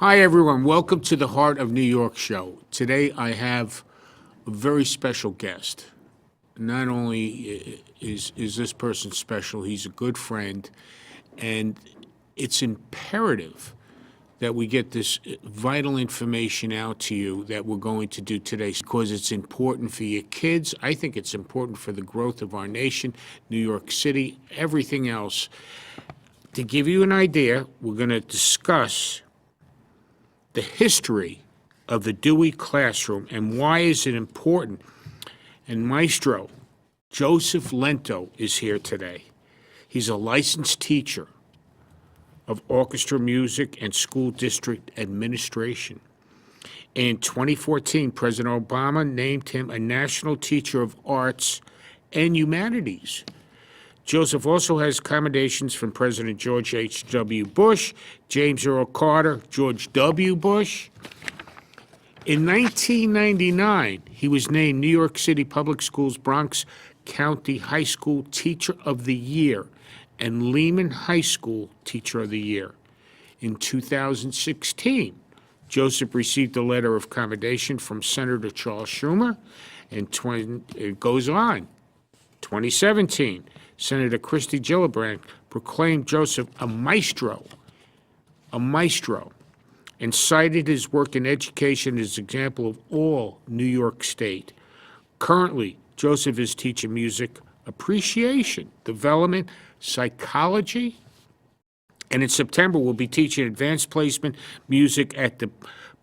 Hi, everyone. Welcome to the Heart of New York show. Today, I have a very special guest. Not only is this person special, he's a good friend, and it's imperative that we get this vital information out to you that we're going to do today because it's important for your kids. I think it's important for the growth of our nation, New York City, everything else. To give you an idea, we're going to discuss the history of the Dewey classroom and why is it important. And Maestro, Joseph Lento, is here today. He's a licensed teacher of orchestra music and school district administration. In 2014, President Obama named him a National Teacher of Arts and Humanities. Joseph also has commendations from President George H.W. Bush, James Earl Carter, George W. Bush. In 1999, he was named New York City Public Schools Bronx County High School Teacher of the Year and Lehman High School Teacher of the Year. In 2016, Joseph received a letter of commendation from Senator Charles Schumer, and it goes on. 2017, Senator Christy Gillibrand proclaimed Joseph a maestro, and cited his work in education as an example of all New York State. Currently, Joseph is teaching music appreciation, development, psychology, and in September will be teaching advanced placement music at the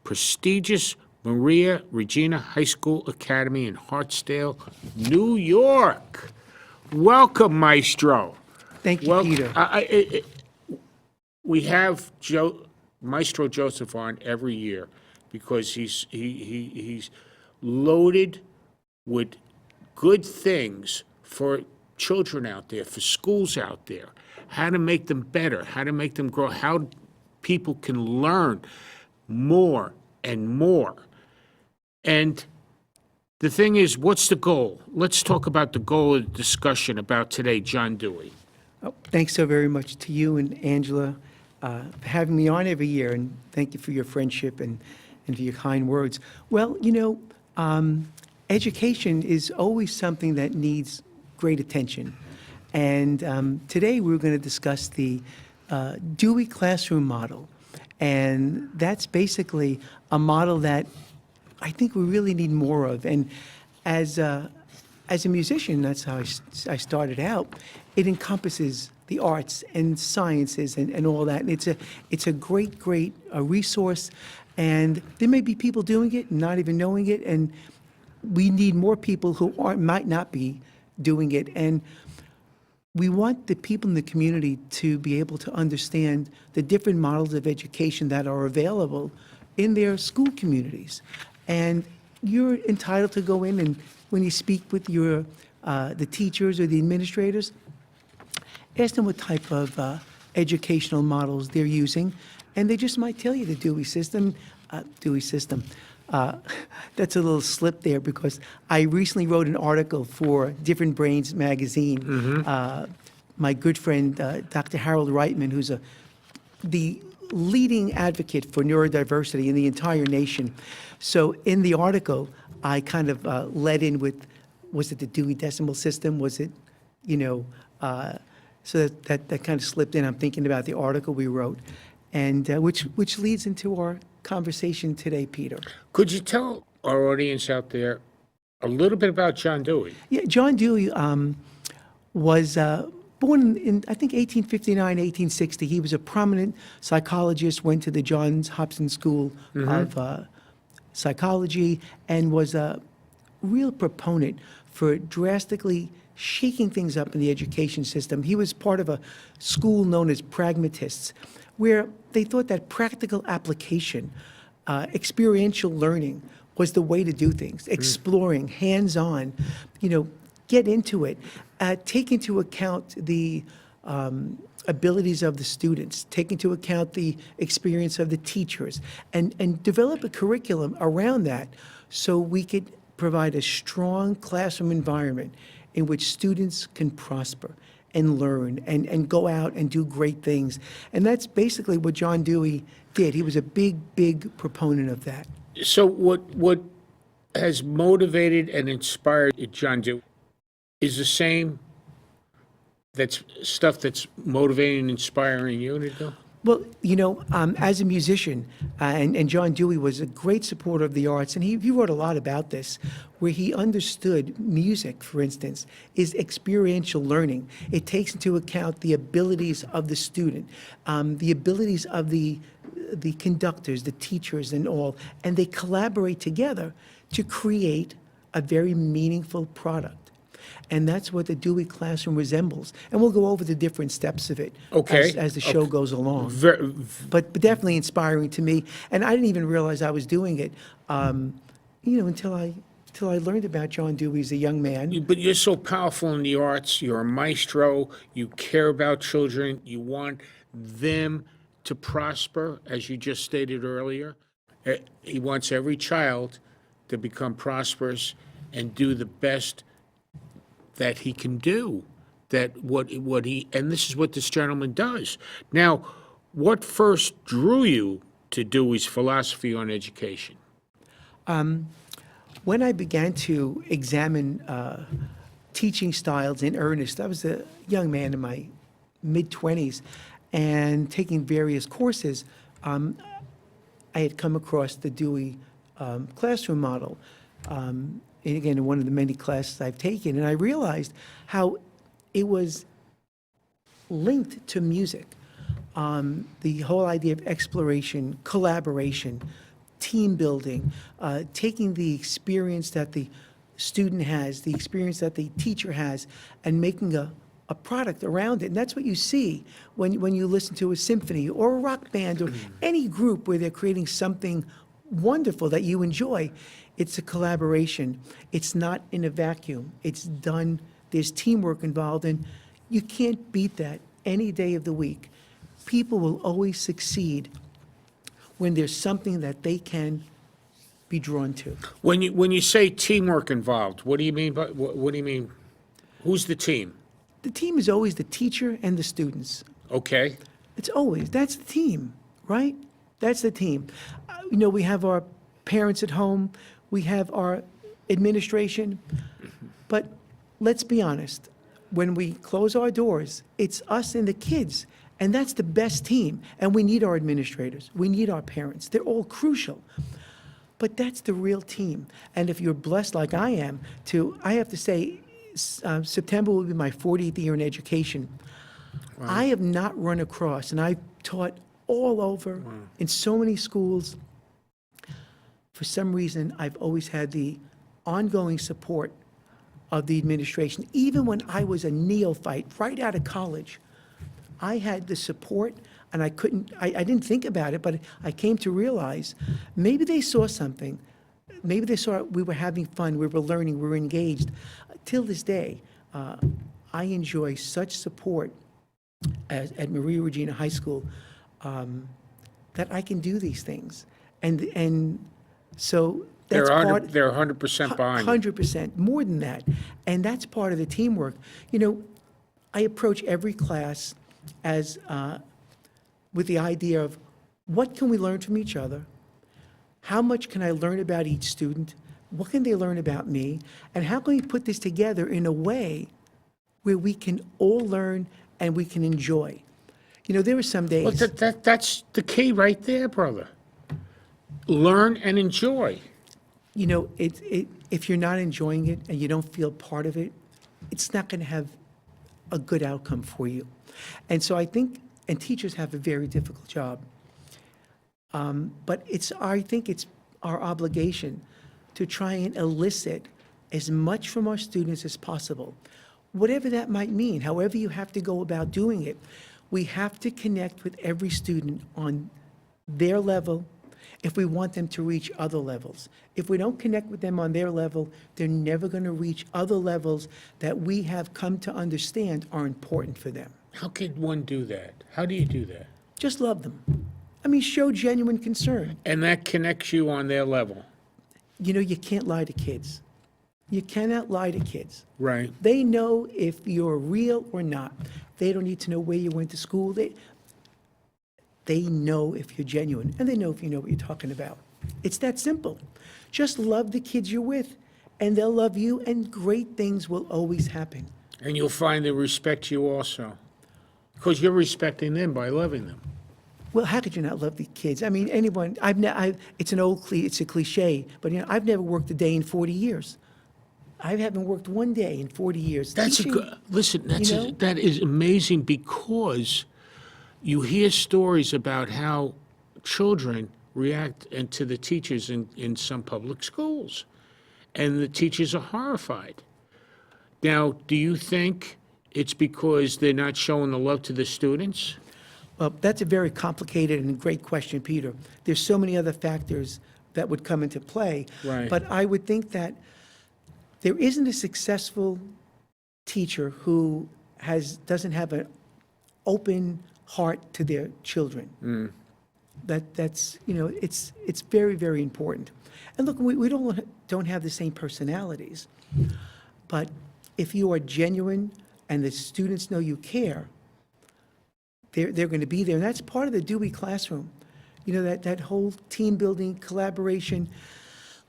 prestigious Maria Regina High School Academy in Hartsdale, New York. Welcome, Maestro. Thank you, Peter. We have Maestro Joseph on every year because he's loaded with good things for children out there, for schools out there, how to make them better, how to make them grow, how people can learn more and more. And the thing is, what's the goal? Let's talk about the goal of the discussion about today, John Dewey. Oh, thanks so very much to you and Angela for having me on every year, and thank you for your friendship and for your kind words. Well, education is always something that needs great attention. And today we're going to discuss the Dewey classroom model. And that's basically a model that I think we really need more of. And as a musician, that's how I started out, it encompasses the arts and sciences and all that. And it's a great resource. And there may be people doing it and not even knowing it. And we need more people who might not be doing it. And we want the people in the community to be able to understand the different models of education that are available in their school communities. And you're entitled to go in and when you speak with the teachers or the administrators, ask them what type of educational models they're using, and they just might tell you the Dewey system. That's a little slip there because I recently wrote an article for Different Brains magazine. My good friend, Dr. Harold Reitman, who's the leading advocate for neurodiversity in the entire nation. So in the article, I kind of led in with, was it the Dewey Decimal System? Was it, so that kind of slipped in. I'm thinking about the article we wrote, and which leads into our conversation today, Peter. Could you tell our audience out there a little bit about John Dewey? Yeah, John Dewey was born in, I think, 1859, 1860. He was a prominent psychologist, went to the Johns Hopkins School of Psychology, and was a real proponent for drastically shaking things up in the education system. He was part of a school known as pragmatists, where they thought that practical application, experiential learning was the way to do things, exploring, hands-on, get into it, take into account the abilities of the students, take into account the experience of the teachers, and develop a curriculum around that so we could provide a strong classroom environment in which students can prosper and learn and go out and do great things. And that's basically what John Dewey did. He was a big proponent of that. So what has motivated and inspired John Dewey is the same that's stuff that's motivating and inspiring you to do? Well, as a musician, and John Dewey was a great supporter of the arts, and he wrote a lot about this, where he understood music, for instance, is experiential learning. It takes into account the abilities of the student, the abilities of the conductors, the teachers, and all, and they collaborate together to create a very meaningful product. And that's what the Dewey classroom resembles. And we'll go over the different steps of it as the show goes along. But definitely inspiring to me. And I didn't even realize I was doing it, until I learned about John Dewey as a young man. But you're so powerful in the arts. You're a maestro. You care about children. You want them to prosper, as you just stated earlier. He wants every child to become prosperous and do the best that he can do, that what he, and this is what this gentleman does. Now, what first drew you to Dewey's philosophy on education? When I began to examine teaching styles in earnest, I was a young man in my mid-20s and taking various courses. I had come across the Dewey classroom model. And again, in one of the many classes I've taken, and I realized how it was linked to music. The whole idea of exploration, collaboration, team building, taking the experience that the student has, the experience that the teacher has, and making a product around it. And that's what you see when you listen to a symphony or a rock band or any group where they're creating something wonderful that you enjoy. It's a collaboration. It's not in a vacuum. It's done. There's teamwork involved, and you can't beat that any day of the week. People will always succeed when there's something that they can be drawn to. When you say teamwork involved, what do you mean by what do you mean? Who's the team? The team is always the teacher and the students. Okay. That's the team, right? That's the team. We have our parents at home. We have our administration. But let's be honest. When we close our doors, it's us and the kids. And that's the best team. And we need our administrators. We need our parents. They're all crucial. But that's the real team. And if you're blessed like I am, I have to say, September will be my 40th year in education. Wow. I have not run across, and I've taught all over in so many schools. For some reason, I've always had the ongoing support of the administration. Even when I was a neophyte, right out of college, I had the support, and I didn't think about it, but I came to realize maybe they saw something. Maybe they saw we were having fun, we were learning, we were engaged. Till this day, I enjoy such support at Maria Regina High School that I can do these things. And so that's they're 100% behind you. 100%, more than that. And that's part of the teamwork. I approach every class as with the idea of what can we learn from each other? How much can I learn about each student? What can they learn about me? And how can we put this together in a way where we can all learn and we can enjoy? There were some days. Well, that's the key right there, brother. Learn and enjoy. If you're not enjoying it and you don't feel part of it, it's not going to have a good outcome for you. And so I think, and teachers have a very difficult job. But I think it's our obligation to try and elicit as much from our students as possible, whatever that might mean, however you have to go about doing it. We have to connect with every student on their level if we want them to reach other levels. If we don't connect with them on their level, they're never going to reach other levels that we have come to understand are important for them. How can one do that? How do you do that? Just love them. Show genuine concern. And that connects you on their level. You can't lie to kids. You cannot lie to kids. Right. They know if you're real or not. They don't need to know where you went to school. They know if you're genuine, and they know if you know what you're talking about. It's that simple. Just love the kids you're with, and they'll love you, and great things will always happen. And you'll find they respect you also. Because you're respecting them by loving them. Well, how could you not love the kids? I mean, anyone, it's it's a cliche, but I've never worked a day in 40 years. I haven't worked one day in 40 years. That's a Teaching, good, listen, you know? that is amazing because you hear stories about how children react to the teachers in some public schools. And the teachers are horrified. Now, do you think it's because they're not showing the love to the students? Well, that's a very complicated and great question, Peter. There's so many other factors that would come into play. Right. But I would think that there isn't a successful teacher who doesn't have an open heart to their children. That's it's very, very important. And look, we don't have the same personalities, but if you are genuine and the students know you care, they're going to be there. And that's part of the Dewey classroom. That whole team building, collaboration,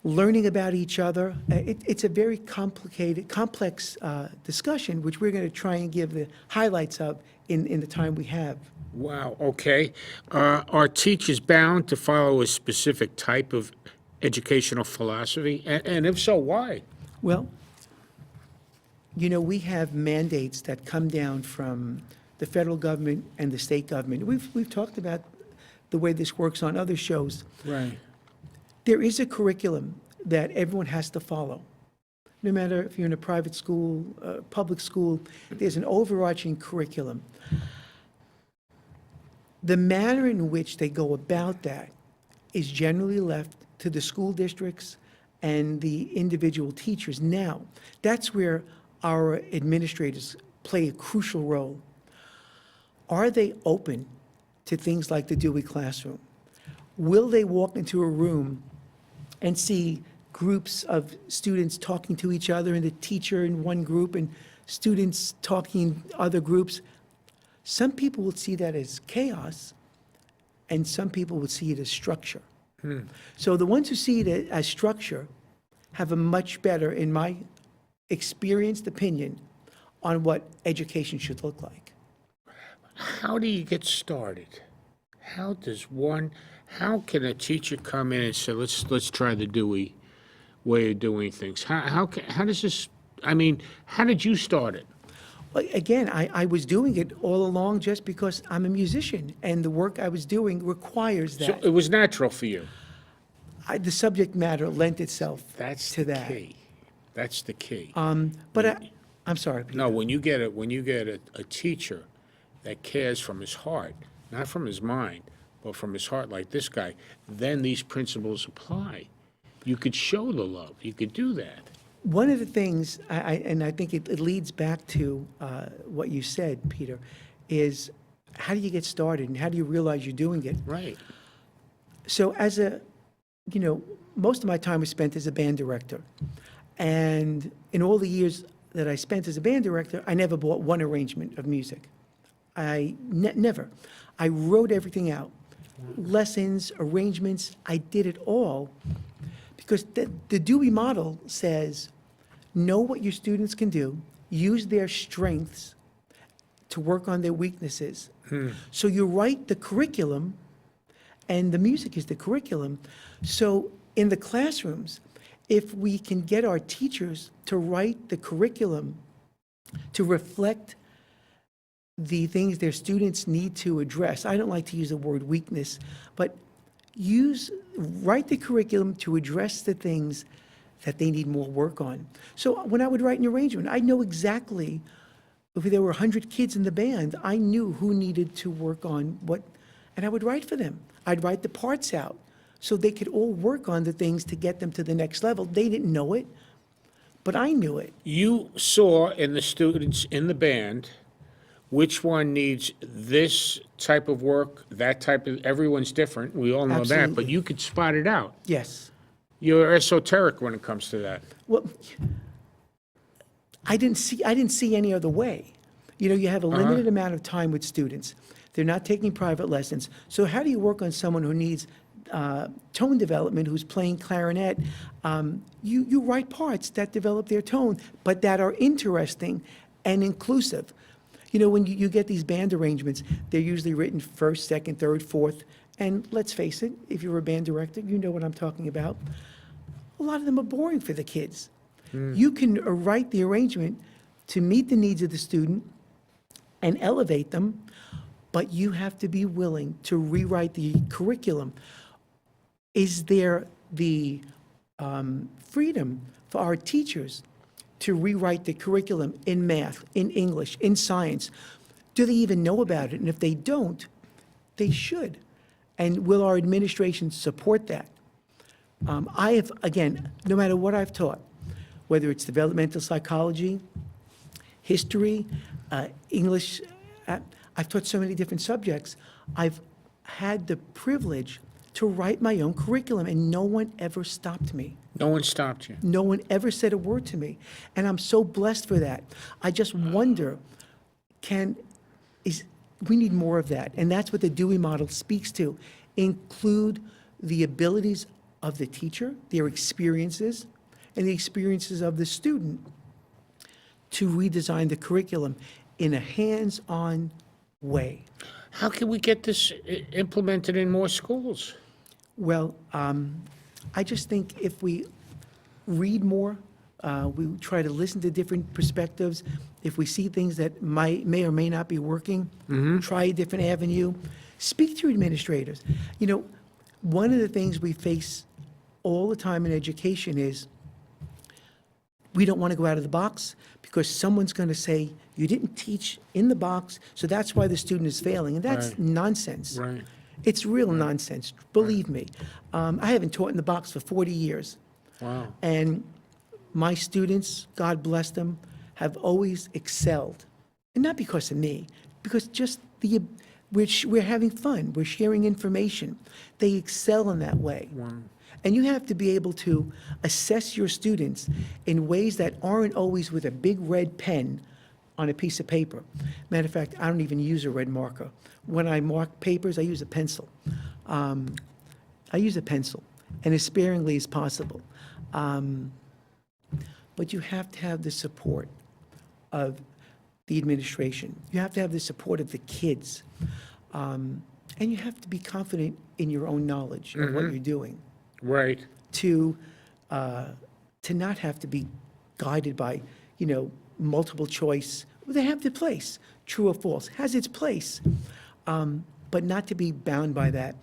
learning about each other. It's a very complex discussion, which we're going to try and give the highlights of in the time we have. Wow, okay. Are teachers bound to follow a specific type of educational philosophy? And if so, why? Well, we have mandates that come down from the federal government and the state government. We've talked about the way this works on other shows. Right. There is a curriculum that everyone has to follow. No matter if you're in a private school, public school, there's an overarching curriculum. The manner in which they go about that is generally left to the school districts and the individual teachers. Now, that's where our administrators play a crucial role. Are they open to things like the Dewey classroom? Will they walk into a room and see groups of students talking to each other and the teacher in one group and students talking in other groups? Some people would see that as chaos, and some people would see it as structure. So the ones who see it as structure have a much better, in my experienced opinion, on what education should look like. How do you get started? How can a teacher come in and say, let's try the Dewey way of doing things? How does this, how did you start it? Well, again, I was doing it all along just because I'm a musician, and the work I was doing requires So that. it was natural for you. The subject matter lent itself That's to the that. key. That's the key. But I'm sorry, Peter. No, when you get a teacher that cares from his heart, not from his mind, but from his heart like this guy, then these principles apply. You could show the love. You could do that. One of the things, and I think it leads back to what you said, Peter, is how do you get started and how do you realize you're doing it? Right. So most of my time was spent as a band director. And in all the years that I spent as a band director, I never bought one arrangement of music. Never. I wrote everything out. Lessons, arrangements, I did it all. Because the Dewey model says, know what your students can do, use their strengths to work on their weaknesses. So you write the curriculum, and the music is the curriculum. So in the classrooms, if we can get our teachers to write the curriculum to reflect the things their students need to address, I don't like to use the word weakness, but write the curriculum to address the things that they need more work on. So when I would write an arrangement, I know exactly, if there were 100 kids in the band, I knew who needed to work on what, and I would write for them. I'd write the parts out so they could all work on the things to get them to the next level. They didn't know it, but I knew it. You saw in the students in the band which one needs this type of work, that type of, everyone's different, we all know that, but Absolutely. you could spot it out. Yes. You're esoteric when it comes to that. Well, I didn't see any other way. You know, you have a limited amount of time with students. They're not taking private lessons. So how do you work on someone who needs tone development, who's playing clarinet? You write parts that develop their tone, but that are interesting and inclusive. You know, when you get these band arrangements, they're usually written first, second, third, fourth. And let's face it, if you're a band director, you know what I'm talking about. A lot of them are boring for the kids. You can write the arrangement to meet the needs of the student and elevate them, but you have to be willing to rewrite the curriculum. Is there the freedom for our teachers to rewrite the curriculum in math, in English, in science? Do they even know about it? And if they don't, they should. And will our administration support that? I have, again, no matter what I've taught, whether it's developmental psychology, history, English, I've taught so many different subjects. I've had the privilege to write my own curriculum, and no one ever stopped me. No one stopped you. No one ever said a word to me. And I'm so blessed for that. I just wonder, we need more of that. And that's what the Dewey model speaks to. Include the abilities of the teacher, their experiences, and the experiences of the student to redesign the curriculum in a hands-on way. How can we get this implemented in more schools? Well, I just think if we read more, we try to listen to different perspectives. If we see things that may or may not be working, try a different avenue. Speak to your administrators. You know, one of the things we face all the time in education is we don't want to go out of the box because someone's going to say, you didn't teach in the box, so that's why the student is failing. And that's Right. nonsense. Right. It's real nonsense, believe me. I haven't taught in the box for 40 years. Wow. And my students, God bless them, have always excelled. And not because of me, because just we're having fun, we're sharing information. They excel in that way. Wow. And you have to be able to assess your students in ways that aren't always with a big red pen on a piece of paper. Matter of fact, I don't even use a red marker. When I mark papers, I use a pencil. I use a pencil, and as sparingly as possible. But you have to have the support of the administration. You have to have the support of the kids. And you have to be confident in your own knowledge of what you're doing. Right. To not have to be guided by, multiple choice. They have their place, true or false, has its place, but not to be bound by that.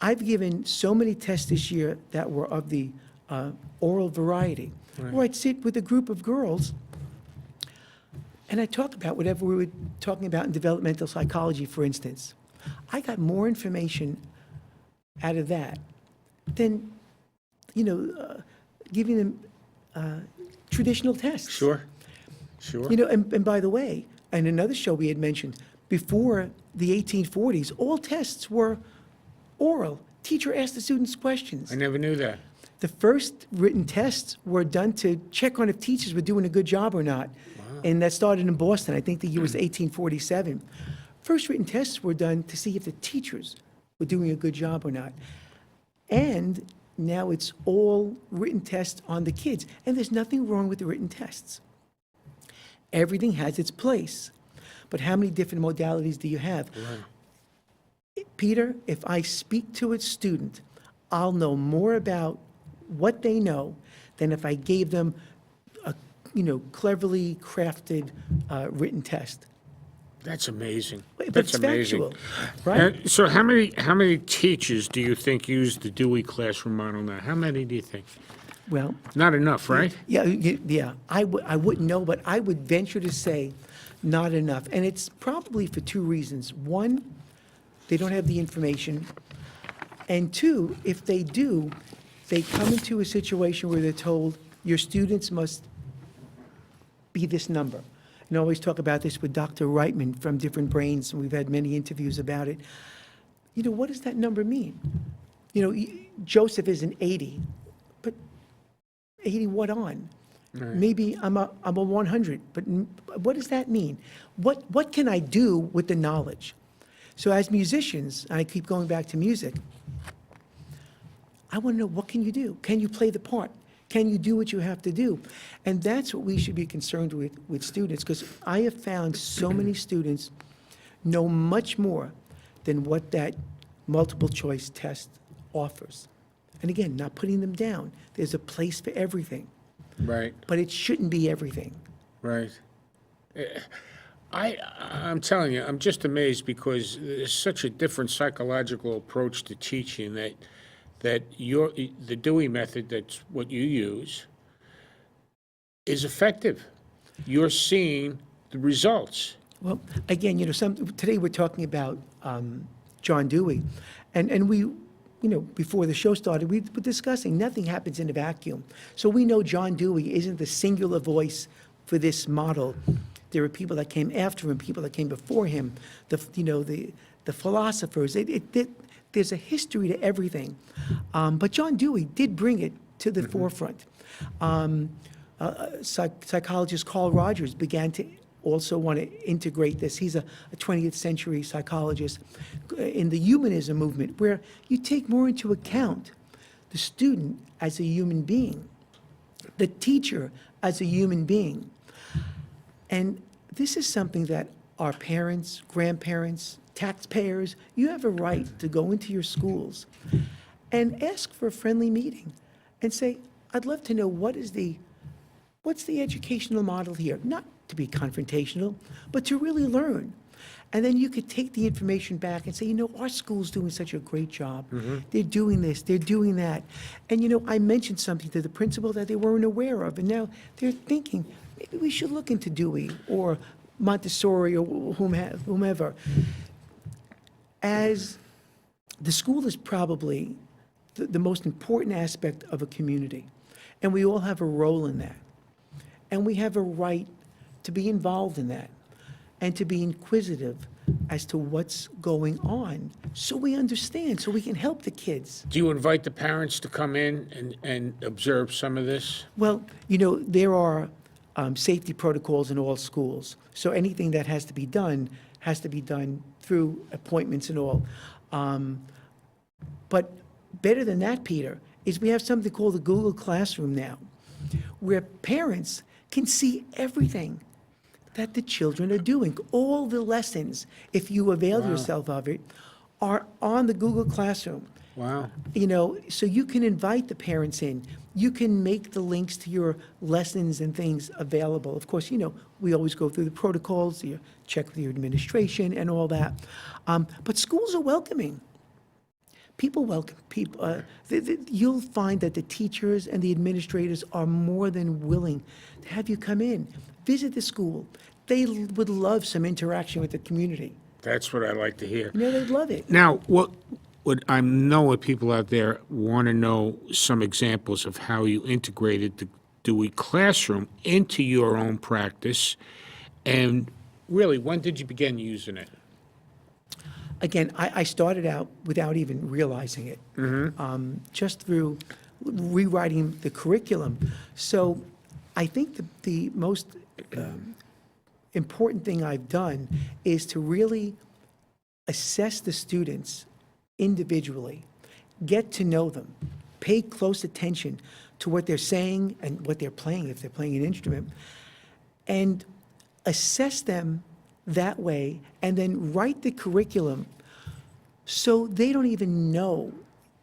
I've given so many tests this year that were of the oral variety, where I'd sit with a group of girls and I'd talk about whatever we were talking about in developmental psychology, for instance. I got more information out of that than, giving them traditional tests. Sure. Sure. And by the way, in another show we had mentioned, before the 1840s, all tests were oral. Teacher asked the students questions. I never knew that. The first written tests were done to check on if teachers were doing a good job or not. Wow. And that started in Boston. I think the year was 1847. First written tests were done to see if the teachers were doing a good job or not. And now it's all written tests on the kids. And there's nothing wrong with the written tests. Everything has its place. But how many different modalities do you have? Right. Peter, if I speak to a student, I'll know more about what they know than if I gave them a, cleverly crafted written test. That's amazing. But That's it's amazing. factual, right? And so how many teachers do you think use the Dewey classroom model now? How many do you think? Well, Not enough, right? yeah. I wouldn't know, but I would venture to say not enough. And it's probably for two reasons. One, they don't have the information. And two, if they do, they come into a situation where they're told, your students must be this number. And I always talk about this with Dr. Reitman from Different Brains, and we've had many interviews about it. What does that number mean? Joseph is an 80, but 80 what on? Maybe I'm a 100, but what does that mean? What can I do with the knowledge? So as musicians, and I keep going back to music, I want to know, what can you do? Can you play the part? Can you do what you have to do? And that's what we should be concerned with students, because I have found so many students know much more than what that multiple choice test offers. And again, not putting them down. There's a place for everything, Right, but it shouldn't be everything. right. I'm telling you, I'm just amazed because there's such a different psychological approach to teaching that the Dewey method, that's what you use, is effective. You're seeing the results. Well, again, today we're talking about John Dewey, and we, before the show started, we were discussing nothing happens in a vacuum. So we know John Dewey isn't the singular voice for this model. There are people that came after him, people that came before him, the philosophers. There's a history to everything. But John Dewey did bring it to the forefront. Psychologist Carl Rogers began to also want to integrate this. He's a 20th century psychologist in the humanism movement, where you take more into account the student as a human being, the teacher as a human being. And this is something that our parents, grandparents, taxpayers, you have a right to go into your schools and ask for a friendly meeting and say, I'd love to know what's the educational model here? Not to be confrontational, but to really learn. And then you could take the information back and say, our school's doing such a great job. They're doing this, they're doing that. And I mentioned something to the principal that they weren't aware of, and now they're thinking, maybe we should look into Dewey or Montessori or whomever. As the school is probably the most important aspect of a community, and we all have a role in that. And we have a right to be involved in that and to be inquisitive as to what's going on, so we understand, so we can help the kids. Do you invite the parents to come in and observe some of this? Well, there are safety protocols in all schools, so anything that has to be done through appointments and all. But better than that, Peter, is we have something called the Google Classroom now, where parents can see everything that the children are doing. All the lessons, if you avail yourself of it, are on the Google Classroom. Wow. So you can invite the parents in. You can make the links to your lessons and things available. Of course, we always go through the protocols, you check with your administration and all that. But schools are welcoming. People welcome people. You'll find that the teachers and the administrators are more than willing to have you come in, visit the school. They would love some interaction with the community. That's what I like to hear. They'd love it. Now, what I know what people out there want to know some examples of how you integrated the Dewey Classroom into your own practice, and really, when did you begin using it? Again, I started out without even realizing it, just through rewriting the curriculum. So I think the most important thing I've done is to really assess the students individually, get to know them, pay close attention to what they're saying and what they're playing, if they're playing an instrument, and assess them that way, and then write the curriculum so they don't even know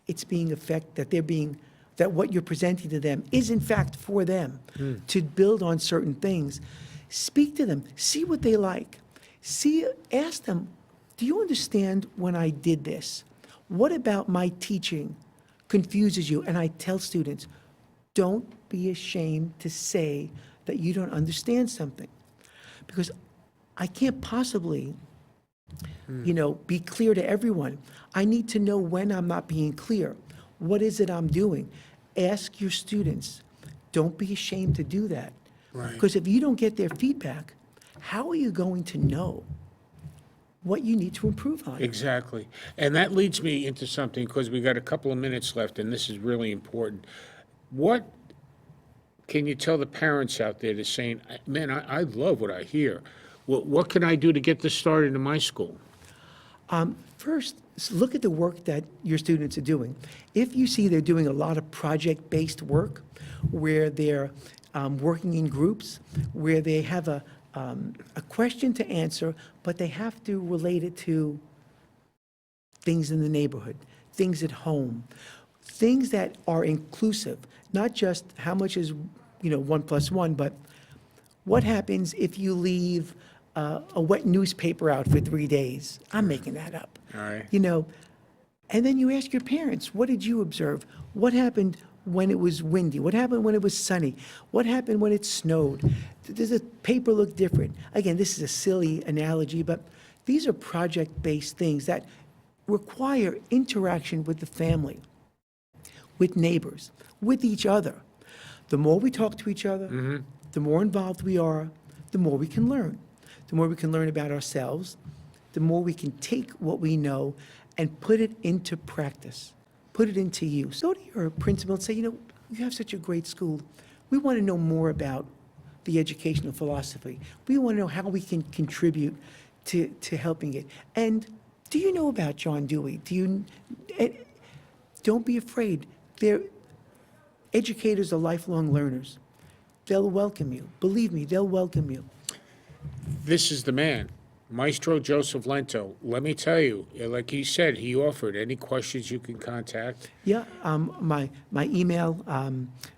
it's being that what you're presenting to them is in fact for them, to build on certain things. Speak to them, see what they like. Ask them, do you understand when I did this? What about my teaching confuses you? And I tell students, don't be ashamed to say that you don't understand something, because I can't possibly, be clear to everyone. I need to know when I'm not being clear. What is it I'm doing? Ask your students. Don't be ashamed to do that. Right. Because if you don't get their feedback, how are you going to know what you need to improve on? Exactly. And that leads me into something, because we got a couple of minutes left, and this is really important. What can you tell the parents out there that's saying, man, I love what I hear. What can I do to get this started in my school? First, look at the work that your students are doing. If you see they're doing a lot of project-based work, where they're working in groups, where they have a question to answer, but they have to relate it to things in the neighborhood, things at home, things that are inclusive, not just how much is, 1 + 1, but what happens if you leave a wet newspaper out for 3 days? I'm making that up. All right. And then you ask your parents, what did you observe? What happened when it was windy? What happened when it was sunny? What happened when it snowed? Does the paper look different? Again, this is a silly analogy, but these are project-based things that require interaction with the family, with neighbors, with each other. The more we talk to each other, the more involved we are, the more we can learn. The more we can learn about ourselves, the more we can take what we know and put it into practice, put it into use. Go to your principal and say, you have such a great school. We want to know more about the educational philosophy. We want to know how we can contribute to helping it. And do you know about John Dewey? Don't be afraid. Educators are lifelong learners. They'll welcome you. Believe me, they'll welcome you. This is the man, Maestro Joseph Lento. Let me tell you, like he said, he offered any questions you can contact. Yeah, my email,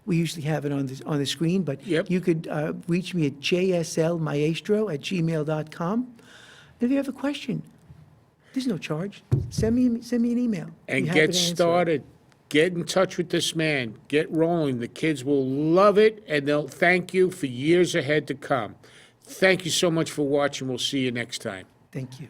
we usually have it on the screen, but Yep. you could reach me at jslmaestro@gmail.com. And if you have a question, there's no charge. Send me an email. And Be happy get to answer it. started. Get in touch with this man. Get rolling. The kids will love it, and they'll thank you for years ahead to come. Thank you so much for watching. We'll see you next time. Thank you.